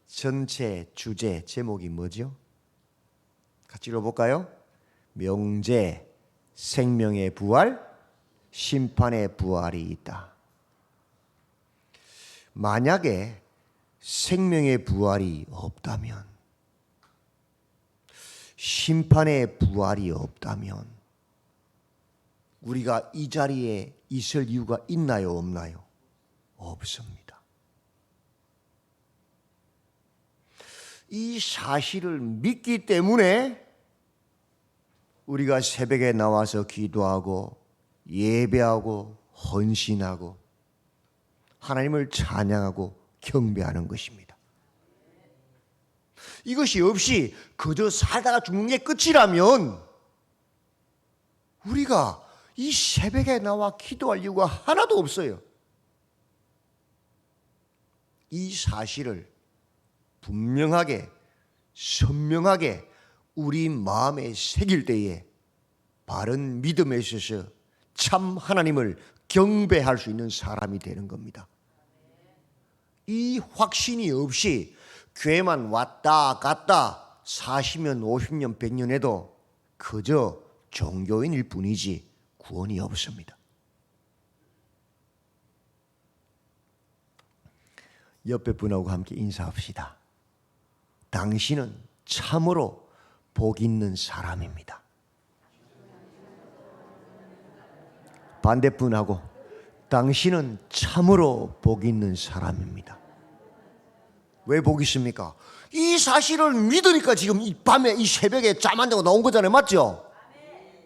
전체 주제 제목이 뭐죠? 같이 읽어볼까요? 명제, 생명의 부활, 심판의 부활이 있다. 만약에 생명의 부활이 없다면, 심판의 부활이 없다면 우리가 이 자리에 있을 이유가 있나요, 없나요? 없습니다. 이 사실을 믿기 때문에 우리가 새벽에 나와서 기도하고 예배하고 헌신하고 하나님을 찬양하고 경배하는 것입니다. 이것이 없이 그저 살다가 죽는 게 끝이라면 우리가 이 새벽에 나와 기도할 이유가 하나도 없어요. 이 사실을 분명하게 선명하게 우리 마음에 새길 때에 바른 믿음에 있어서 참 하나님을 경배할 수 있는 사람이 되는 겁니다. 이 확신이 없이 교회만 왔다 갔다 40년, 50년, 100년 해도 그저 종교인일 뿐이지 구원이 없습니다. 옆에 분하고 함께 인사합시다. 당신은 참으로 복 있는 사람입니다. 반대분하고 당신은 참으로 복 있는 사람입니다. 왜 복 있습니까? 이 사실을 믿으니까 지금 이 밤에 이 새벽에 잠 안 자고 나온 거잖아요. 맞죠?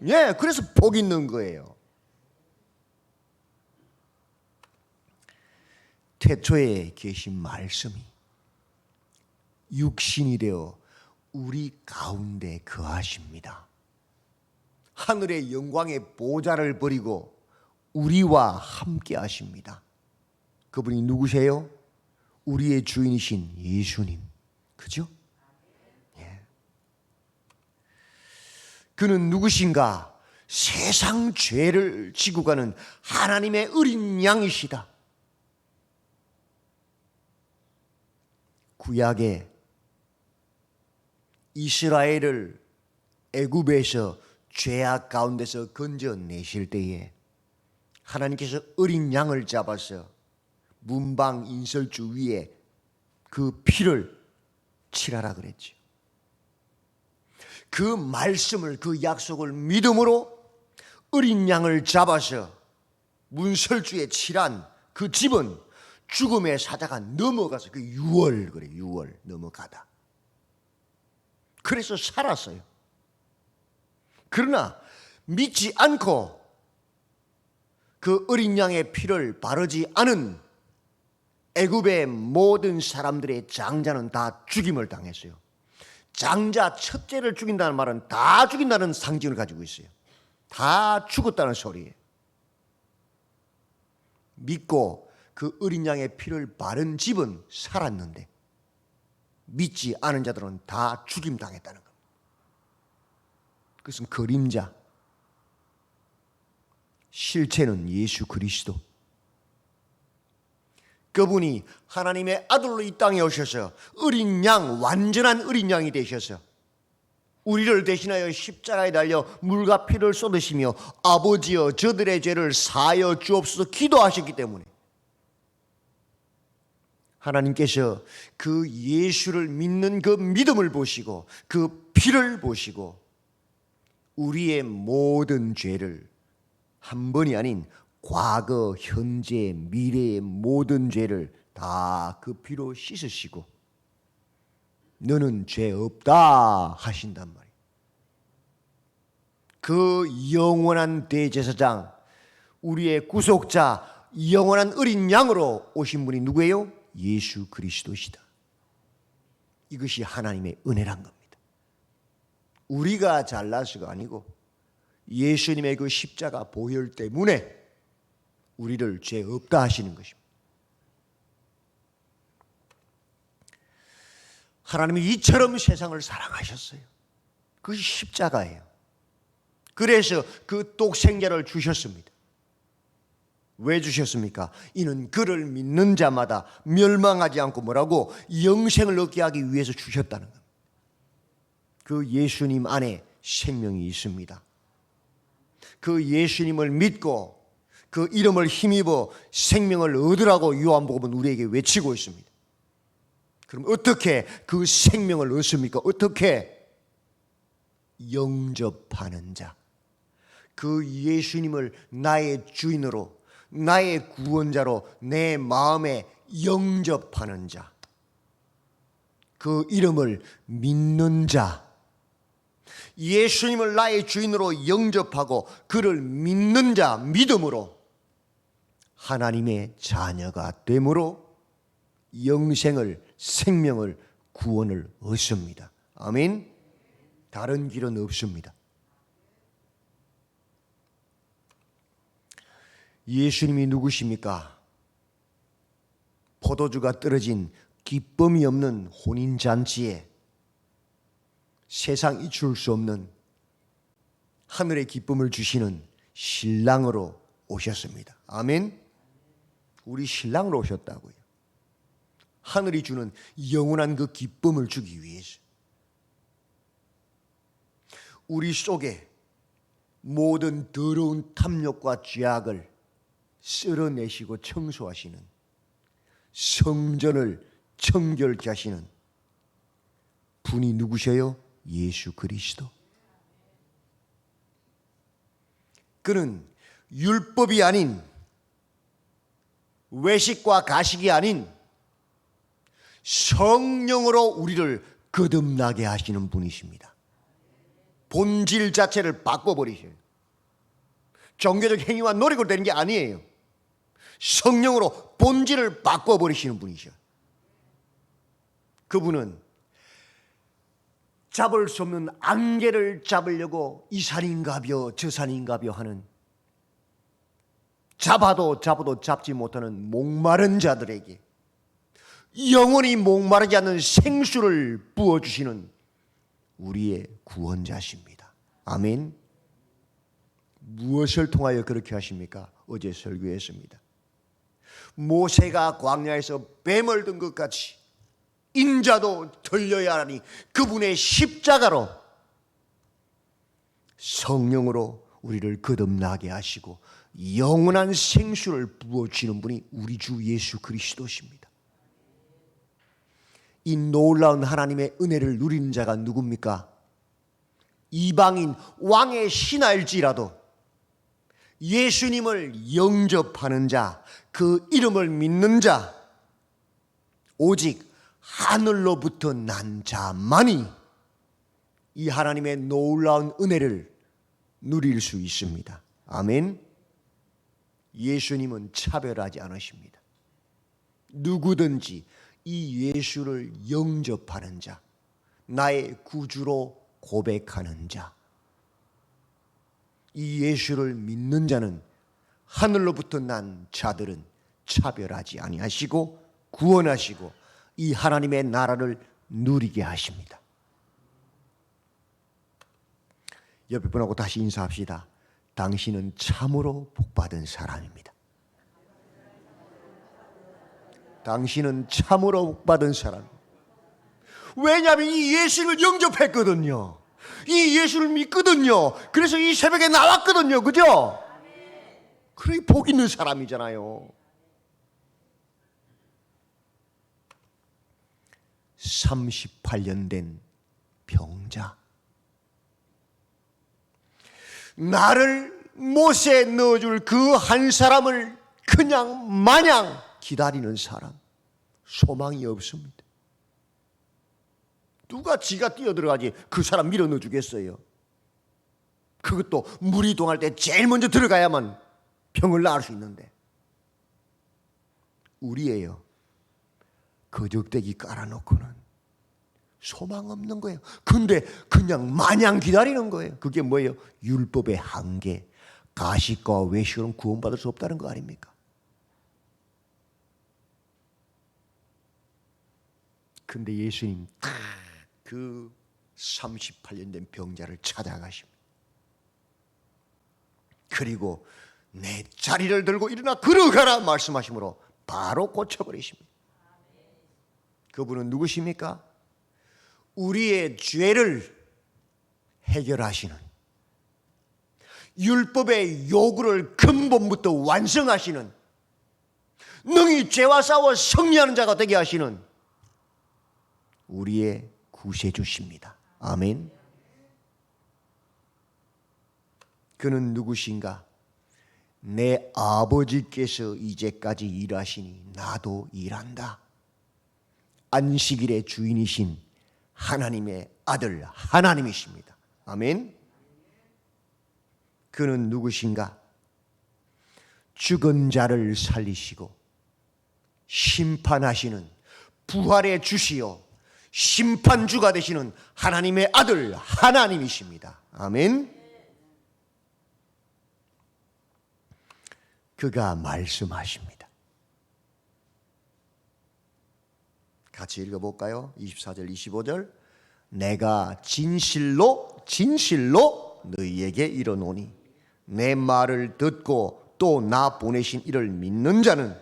예, 그래서 복 있는 거예요. 태초에 계신 말씀이 육신이 되어 우리 가운데 거하십니다. 하늘의 영광의 보좌를 버리고 우리와 함께 하십니다. 그분이 누구세요? 우리의 주인이신 예수님. 그죠? 예. 그는 누구신가? 세상 죄를 지고 가는 하나님의 어린 양이시다. 구약에 이스라엘을 애굽에서 죄악 가운데서 건져내실 때에 하나님께서 어린 양을 잡아서 문방 인설주 위에 그 피를 칠하라 그랬죠. 그 말씀을, 그 약속을 믿음으로 어린 양을 잡아서 문설주에 칠한 그 집은 죽음의 사자가 넘어가서 그 유월 그래, 유월 넘어가다. 그래서 살았어요. 그러나 믿지 않고 그 어린 양의 피를 바르지 않은 애굽의 모든 사람들의 장자는 다 죽임을 당했어요. 장자 첫째를 죽인다는 말은 다 죽인다는 상징을 가지고 있어요. 다 죽었다는 소리예요. 믿고 그 어린 양의 피를 바른 집은 살았는데 믿지 않은 자들은 다 죽임 당했다는 겁니다. 그것은 그림자, 실체는 예수 그리스도. 그분이 하나님의 아들로 이 땅에 오셔서 어린 양, 완전한 어린 양이 되셔서 우리를 대신하여 십자가에 달려 물과 피를 쏟으시며 아버지여 저들의 죄를 사하여 주옵소서 기도하셨기 때문에 하나님께서 그 예수를 믿는 그 믿음을 보시고 그 피를 보시고 우리의 모든 죄를 한 번이 아닌 과거, 현재, 미래의 모든 죄를 다 그 피로 씻으시고 너는 죄 없다 하신단 말이에요. 그 영원한 대제사장, 우리의 구속자, 영원한 어린 양으로 오신 분이 누구예요? 예수 그리스도시다. 이것이 하나님의 은혜란 겁니다. 우리가 잘나서가 아니고 예수님의 그 십자가 보혈 때문에 우리를 죄 없다 하시는 것입니다. 하나님이 이처럼 세상을 사랑하셨어요. 그것이 십자가예요. 그래서 그 독생자를 주셨습니다. 왜 주셨습니까? 이는 그를 믿는 자마다 멸망하지 않고 뭐라고? 영생을 얻게 하기 위해서 주셨다는 겁니다. 그 예수님 안에 생명이 있습니다. 그 예수님을 믿고 그 이름을 힘입어 생명을 얻으라고 요한복음은 우리에게 외치고 있습니다. 그럼 어떻게 그 생명을 얻습니까? 어떻게? 영접하는 자. 그 예수님을 나의 주인으로, 나의 구원자로 내 마음에 영접하는 자. 그 이름을 믿는 자. 예수님을 나의 주인으로 영접하고 그를 믿는 자, 믿음으로 하나님의 자녀가 되므로 영생을, 생명을, 구원을 얻습니다. 아멘. 다른 길은 없습니다. 예수님이 누구십니까? 포도주가 떨어진 기쁨이 없는 혼인잔치에 세상이 줄 수 없는 하늘의 기쁨을 주시는 신랑으로 오셨습니다. 아멘. 우리 신랑으로 오셨다고요. 하늘이 주는 영원한 그 기쁨을 주기 위해서. 우리 속에 모든 더러운 탐욕과 죄악을 쓸어내시고 청소하시는, 성전을 청결케 하시는 분이 누구세요? 예수 그리스도. 그는 율법이 아닌, 외식과 가식이 아닌 성령으로 우리를 거듭나게 하시는 분이십니다. 본질 자체를 바꿔버리셔요. 종교적 행위와 노력으로 되는 게 아니에요. 성령으로 본질을 바꿔버리시는 분이셔. 그분은 잡을 수 없는 안개를 잡으려고 이 산인가벼 저 산인가벼 하는, 잡아도 잡지 못하는 목마른 자들에게 영원히 목마르지 않는 생수를 부어주시는 우리의 구원자십니다. 아멘. 무엇을 통하여 그렇게 하십니까? 어제 설교했습니다. 모세가 광야에서 뱀을 든 것 같이 인자도 들려야 하니 그분의 십자가로 성령으로 우리를 거듭나게 하시고 영원한 생수를 부어주시는 분이 우리 주 예수 그리스도십니다. 이 놀라운 하나님의 은혜를 누리는 자가 누굽니까? 이방인 왕의 신하일지라도 예수님을 영접하는 자, 그 이름을 믿는 자, 오직 하늘로부터 난 자만이 이 하나님의 놀라운 은혜를 누릴 수 있습니다. 아멘. 예수님은 차별하지 않으십니다. 누구든지 이 예수를 영접하는 자, 나의 구주로 고백하는 자, 이 예수를 믿는 자는 하늘로부터 난 자들은 차별하지 아니하시고 구원하시고 이 하나님의 나라를 누리게 하십니다. 옆에 분하고 다시 인사합시다. 당신은 참으로 복받은 사람입니다. 당신은 참으로 복받은 사람. 왜냐하면 이 예수를 영접했거든요. 이 예수를 믿거든요. 그래서 이 새벽에 나왔거든요. 그죠? 그래 복 있는 사람이잖아요. 38년 된 병자. 나를 못에 넣어줄 그 한 사람을 그냥 마냥 기다리는 사람. 소망이 없습니다. 누가 지가 뛰어들어가지 그 사람 밀어 넣어 주겠어요. 그것도 물이 이동할 때 제일 먼저 들어가야만 병을 나을 수 있는데. 우리예요. 거적대기 깔아놓고는 소망 없는 거예요. 근데 그냥 마냥 기다리는 거예요. 그게 뭐예요? 율법의 한계, 가식과 외식으로는 구원받을 수 없다는 거 아닙니까? 근데 예수님 그 38년 된 병자를 찾아가십니다. 그리고 내 자리를 들고 일어나 걸어가라 말씀하심으로 바로 고쳐버리십니다. 그분은 누구십니까? 우리의 죄를 해결하시는, 율법의 요구를 근본부터 완성하시는, 능히 죄와 싸워 승리하는 자가 되게 하시는 우리의 구세주십니다. 아멘. 그는 누구신가? 내 아버지께서 이제까지 일하시니 나도 일한다. 안식일의 주인이신 하나님의 아들 하나님이십니다. 아멘. 그는 누구신가? 죽은 자를 살리시고 심판하시는 부활의 주시요 심판주가 되시는 하나님의 아들 하나님이십니다. 아멘. 그가 말씀하십니다. 같이 읽어볼까요? 24절 25절. 내가 진실로 너희에게 이르노니 내 말을 듣고 또 나 보내신 이를 믿는 자는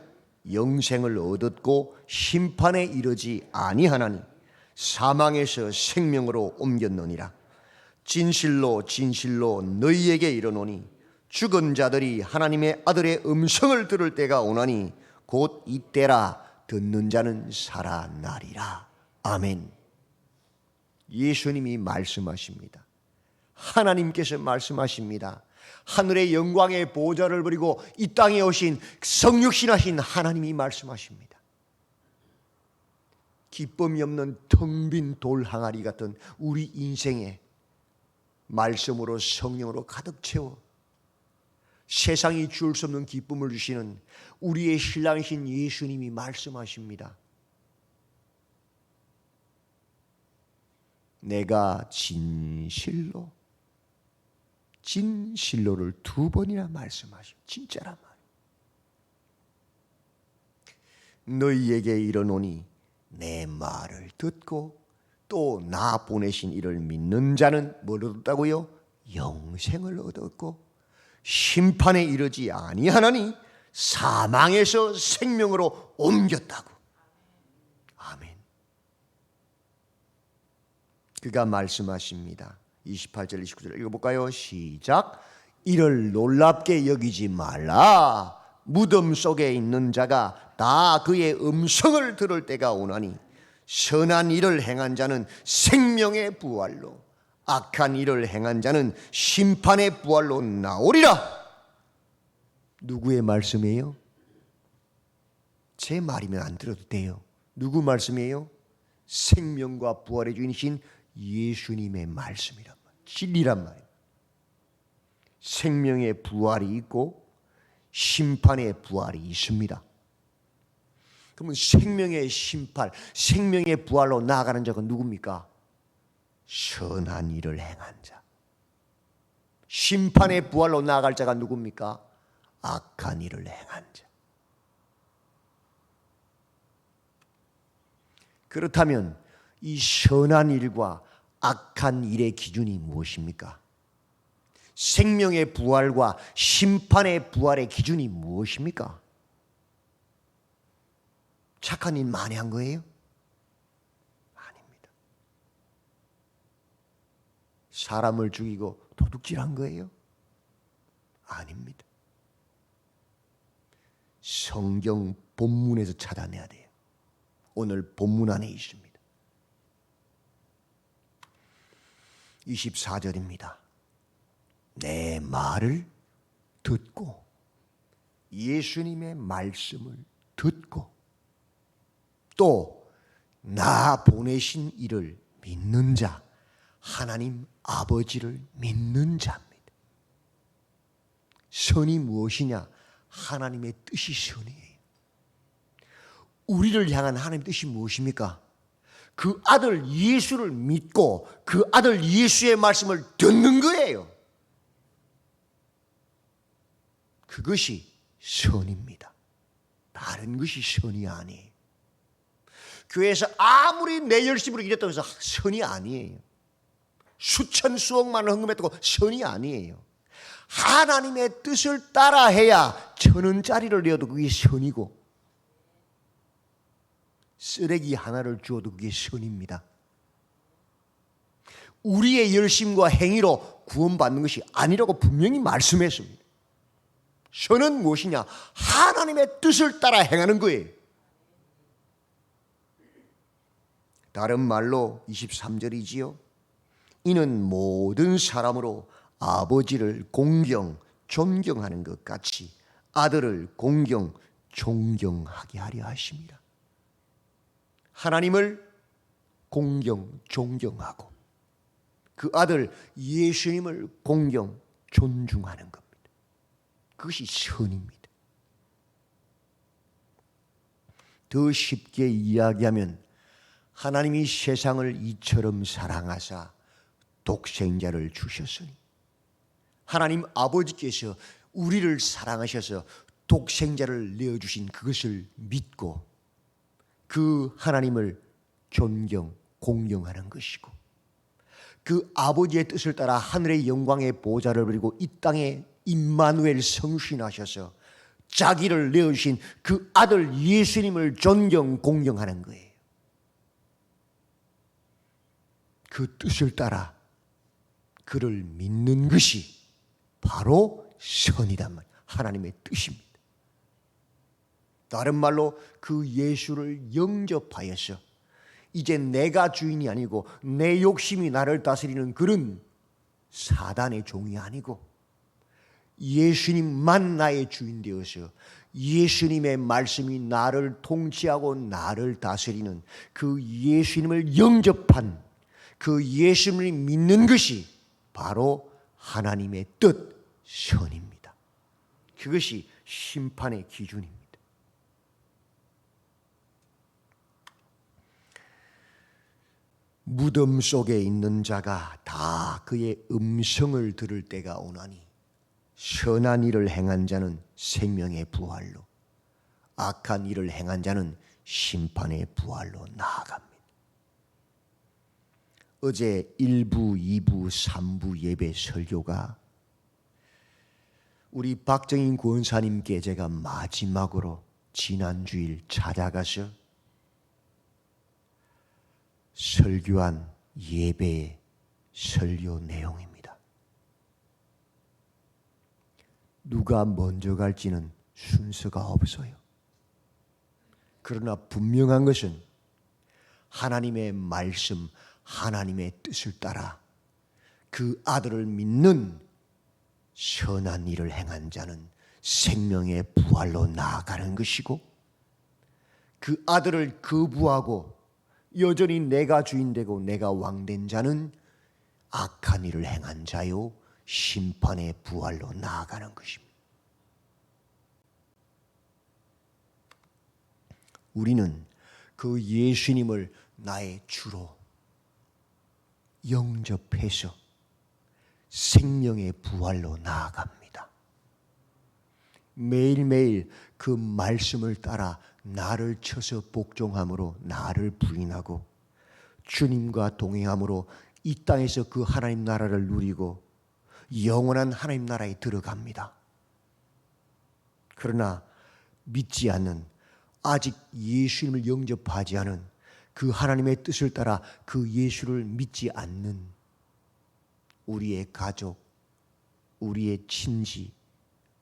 영생을 얻었고 심판에 이르지 아니하나니 사망에서 생명으로 옮겼느니라. 진실로 너희에게 이르노니 죽은 자들이 하나님의 아들의 음성을 들을 때가 오나니 곧 이때라. 듣는 자는 살아나리라. 아멘. 예수님이 말씀하십니다. 하나님께서 말씀하십니다. 하늘의 영광의 보좌를 버리고 이 땅에 오신 성육신하신 하나님이 말씀하십니다. 기쁨이 없는 텅 빈 돌 항아리 같은 우리 인생에 말씀으로 성령으로 가득 채워 세상이 줄 수 없는 기쁨을 주시는 우리의 신랑이신 예수님이 말씀하십니다. 내가 진실로를 두 번이나 말씀하십니다. 진짜란 말이에요. 너희에게 이르노니 내 말을 듣고 또 나 보내신 이를 믿는 자는 뭘 얻었다고요? 영생을 얻었고 심판에 이르지 아니하나니 사망에서 생명으로 옮겼다고. 아멘. 그가 말씀하십니다. 28절 29절 읽어볼까요? 시작. 이를 놀랍게 여기지 말라. 무덤 속에 있는 자가 다 그의 음성을 들을 때가 오나니 선한 일을 행한 자는 생명의 부활로 악한 일을 행한 자는 심판의 부활로 나오리라. 누구의 말씀이에요? 제 말이면 안 들어도 돼요. 누구 말씀이에요? 생명과 부활의 주인이신 예수님의 말씀이란 말이에요. 진리란 말이에요. 생명의 부활이 있고 심판의 부활이 있습니다. 그러면 생명의 심판, 생명의 부활로 나아가는 자가 누굽니까? 선한 일을 행한 자. 심판의 부활로 나아갈 자가 누굽니까? 악한 일을 행한 자. 그렇다면 이 선한 일과 악한 일의 기준이 무엇입니까? 생명의 부활과 심판의 부활의 기준이 무엇입니까? 착한 일 많이 한 거예요? 아닙니다. 사람을 죽이고 도둑질한 거예요? 아닙니다. 성경 본문에서 찾아내야 돼요. 오늘 본문 안에 있습니다. 24절입니다. 내 말을 듣고 예수님의 말씀을 듣고 또 나 보내신 이를 믿는 자, 하나님 아버지를 믿는 자입니다. 선이 무엇이냐? 하나님의 뜻이 선이에요. 우리를 향한 하나님의 뜻이 무엇입니까? 그 아들 예수를 믿고 그 아들 예수의 말씀을 듣는 거예요. 그것이 선입니다. 다른 것이 선이 아니에요. 교회에서 아무리 내 열심으로 일했다고 해서 선이 아니에요. 수천 수억만 헌금했다고 선이 아니에요. 하나님의 뜻을 따라해야 1,000원짜리를 내어도 그게 선이고 쓰레기 하나를 주어도 그게 선입니다. 우리의 열심과 행위로 구원받는 것이 아니라고 분명히 말씀했습니다. 선은 무엇이냐? 하나님의 뜻을 따라 행하는 거예요. 다른 말로 23절이지요. 이는 모든 사람으로 아버지를 공경, 존경하는 것 같이 아들을 공경, 존경하게 하려 하십니다. 하나님을 공경, 존경하고 그 아들 예수님을 공경, 존중하는 겁니다. 그것이 선입니다. 더 쉽게 이야기하면 하나님이 세상을 이처럼 사랑하사 독생자를 주셨으니 하나님 아버지께서 우리를 사랑하셔서 독생자를 내어주신 그것을 믿고 그 하나님을 존경, 공경하는 것이고 그 아버지의 뜻을 따라 하늘의 영광의 보좌를 버리고 이 땅에 임마누엘 성신하셔서 자기를 내어주신 그 아들 예수님을 존경, 공경하는 거예요. 그 뜻을 따라 그를 믿는 것이 바로 선이란 말, 하나님의 뜻입니다. 다른 말로 그 예수를 영접하여서 이제 내가 주인이 아니고 내 욕심이 나를 다스리는 그런 사단의 종이 아니고 예수님만 나의 주인 되어서 예수님의 말씀이 나를 통치하고 나를 다스리는 그 예수님을 영접한 그 예수님을 믿는 것이 바로 하나님의 뜻, 선입니다. 그것이 심판의 기준입니다. 무덤 속에 있는 자가 다 그의 음성을 들을 때가 오나니 선한 일을 행한 자는 생명의 부활로 악한 일을 행한 자는 심판의 부활로 나아갑니다. 어제 1부, 2부, 3부 예배 설교가 우리 박정인 권사님께 제가 마지막으로 지난주일 찾아가서 설교한 예배의 설교 내용입니다. 누가 먼저 갈지는 순서가 없어요. 그러나 분명한 것은 하나님의 말씀, 하나님의 뜻을 따라 그 아들을 믿는 선한 일을 행한 자는 생명의 부활로 나아가는 것이고 그 아들을 거부하고 여전히 내가 주인 되고 내가 왕 된 자는 악한 일을 행한 자요 심판의 부활로 나아가는 것입니다. 우리는 그 예수님을 나의 주로 영접해서 생명의 부활로 나아갑니다. 매일매일 그 말씀을 따라 나를 쳐서 복종함으로 나를 부인하고 주님과 동행함으로 이 땅에서 그 하나님 나라를 누리고 영원한 하나님 나라에 들어갑니다. 그러나 믿지 않는, 아직 예수님을 영접하지 않은 그 하나님의 뜻을 따라 그 예수를 믿지 않는 우리의 가족, 우리의 친지,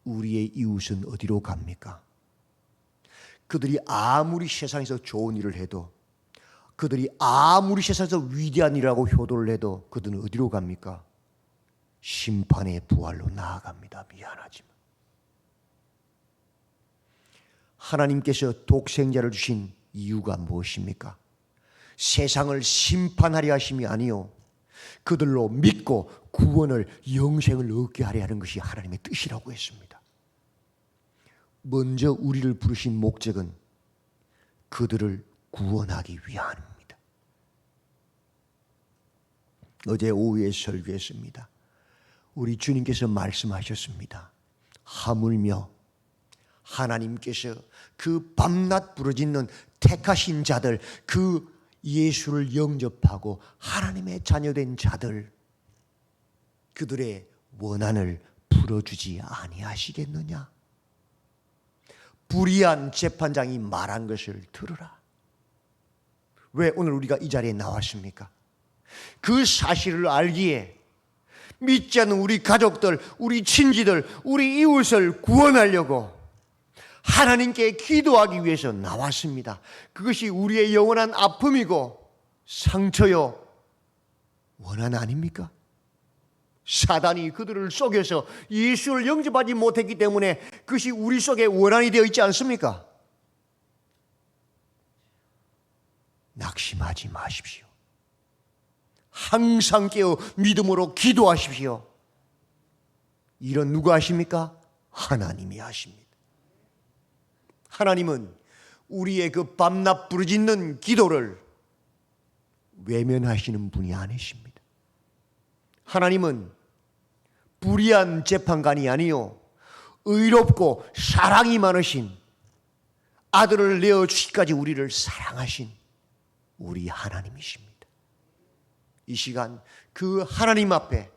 우리의 이웃은 어디로 갑니까? 그들이 아무리 세상에서 좋은 일을 해도, 그들이 아무리 세상에서 위대한 일이라고 효도를 해도 그들은 어디로 갑니까? 심판의 부활로 나아갑니다. 미안하지만 하나님께서 독생자를 주신 이유가 무엇입니까? 세상을 심판하려 하심이 아니요 그들로 믿고 구원을, 영생을 얻게 하려 하는 것이 하나님의 뜻이라고 했습니다. 먼저 우리를 부르신 목적은 그들을 구원하기 위함입니다. 어제 오후에 설교했습니다. 우리 주님께서 말씀하셨습니다. 하물며 하나님께서 그 밤낮 부르짖는 택하신 자들, 그 예수를 영접하고 하나님의 자녀된 자들, 그들의 원한을 풀어주지 아니하시겠느냐? 불의한 재판장이 말한 것을 들으라. 왜 오늘 우리가 이 자리에 나왔습니까? 그 사실을 알기에 믿지 않는 우리 가족들, 우리 친지들, 우리 이웃을 구원하려고 하나님께 기도하기 위해서 나왔습니다. 그것이 우리의 영원한 아픔이고 상처요 원한 아닙니까? 사단이 그들을 속여서 예수를 영접하지 못했기 때문에 그것이 우리 속에 원한이 되어 있지 않습니까? 낙심하지 마십시오. 항상 깨어 믿음으로 기도하십시오. 이런 누가 하십니까? 하나님이 하십니다. 하나님은 우리의 그 밤낮 부르짖는 기도를 외면하시는 분이 아니십니다. 하나님은 불의한 재판관이 아니요 의롭고 사랑이 많으신 아들을 내어주시기까지 우리를 사랑하신 우리 하나님이십니다. 이 시간 그 하나님 앞에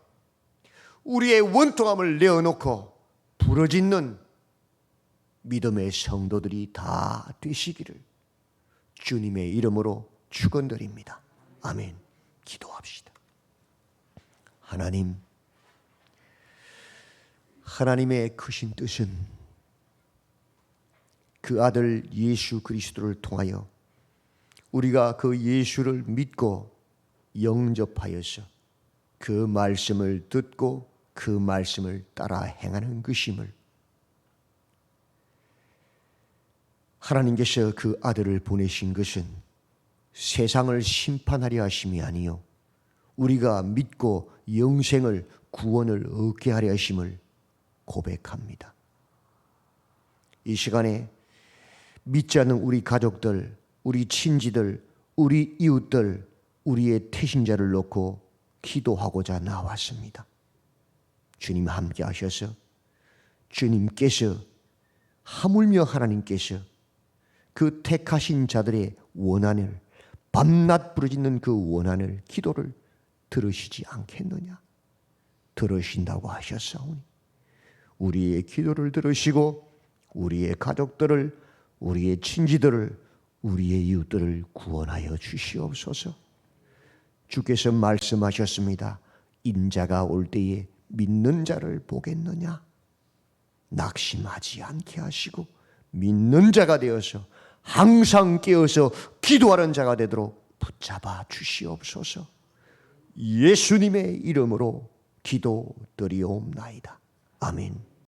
우리의 원통함을 내어놓고 부르짖는 믿음의 성도들이 다 되시기를 주님의 이름으로 축원드립니다. 아멘. 기도합시다. 하나님, 하나님의 크신 뜻은 그 아들 예수 그리스도를 통하여 우리가 그 예수를 믿고 영접하여서 그 말씀을 듣고 그 말씀을 따라 행하는 것임을, 하나님께서 그 아들을 보내신 것은 세상을 심판하려 하심이 아니요 우리가 믿고 영생을 구원을 얻게 하려 하심을 고백합니다. 이 시간에 믿지 않는 우리 가족들, 우리 친지들, 우리 이웃들, 우리의 태신자를 놓고 기도하고자 나왔습니다. 주님 함께 하셔서 주님께서 하물며 하나님께서 그 택하신 자들의 원한을, 밤낮 부르짖는 그 원한을, 기도를 들으시지 않겠느냐? 들으신다고 하셨사오니 우리의 기도를 들으시고 우리의 가족들을, 우리의 친지들을, 우리의 이웃들을 구원하여 주시옵소서. 주께서 말씀하셨습니다. 인자가 올 때에 믿는 자를 보겠느냐? 낙심하지 않게 하시고 믿는 자가 되어서 항상 깨어서 기도하는 자가 되도록 붙잡아 주시옵소서. 예수님의 이름으로 기도드리옵나이다. 아멘.